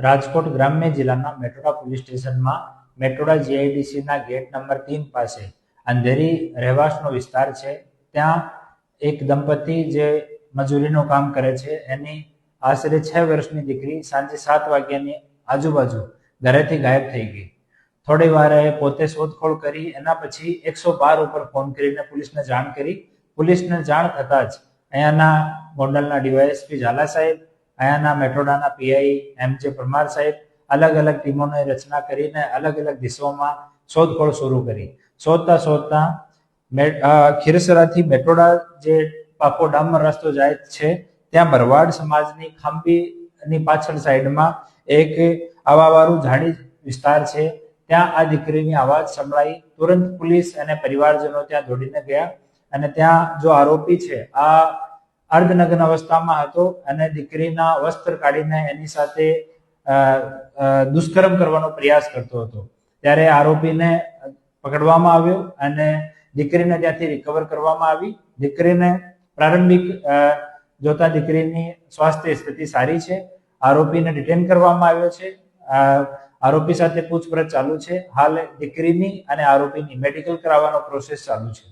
રાજકોટ ગ્રામ્ય જિલ્લાના મેટોડા પોલીસ સ્ટેશનમાં મેટોડા જીઆઈડીસીના ગેટ નંબર 3 પાસે અંધેરી રહેવાસનો વિસ્તાર છે. ત્યાં એક દંપતી જે મજૂરીનું કામ કરે છે એની આશરે 6 વર્ષની દીકરી સાંજે 7 વાગ્યાની આજુબાજુ ઘરેથી ગાયબ થઈ ગઈ. થોડી વાર પોતે શોધખોળ કરી એના પછી 112 ઉપર ફોન કરીને પોલીસને જાણ કરી. પોલીસને જાણ થતાં જ અહીંયાના ગોંડલના ડીવાયએસપી ઝાલા સાહેબ, અહીંયાના મેટોડાના પીઆઈ એમ.જે. પરમાર સાહેબ અલગ અલગ ટીમોની રચના કરીને અલગ અલગ દિશાઓમાં શોધખોળ શરૂ કરી. શોધતા ખીરસરાથી મેટોડા જે પાકો ડામર રસ્તો જાય છે ત્યાં ભરવાડ સમાજની ખાંભીની પાછળ સાઈડમાં એક આવાવાળું ઝાડી વિસ્તાર છે. ત્યાં આ દીકરીની અવાજ સંભળાઈ. તુરંત પોલીસ અને પરિવારજનો ત્યાં દોડીને ગયા અને ત્યાં જો આરોપી છે આ અર્ધનગ્ન અવસ્થામાં હતો અને દીકરીના વસ્ત્ર કાઢીને એની સાથે દુષ્કર્મ કરવાનો પ્રયાસ કરતો હતો. ત્યારે આરોપીને પકડવામાં આવ્યો અને દીકરીને ત્યાંથી રિકવર કરવામાં આવી. દીકરીને પ્રારંભિક જોતા દીકરીની સ્વાસ્થ્ય સ્થિતિ સારી છે. આરોપીને ડિટેન કરવામાં આવ્યો છે. આરોપી સાથે પૂછપરછ ચાલુ છે. હાલ દીકરીની અને આરોપીની મેડિકલ કરાવવાનો પ્રોસેસ ચાલુ છે.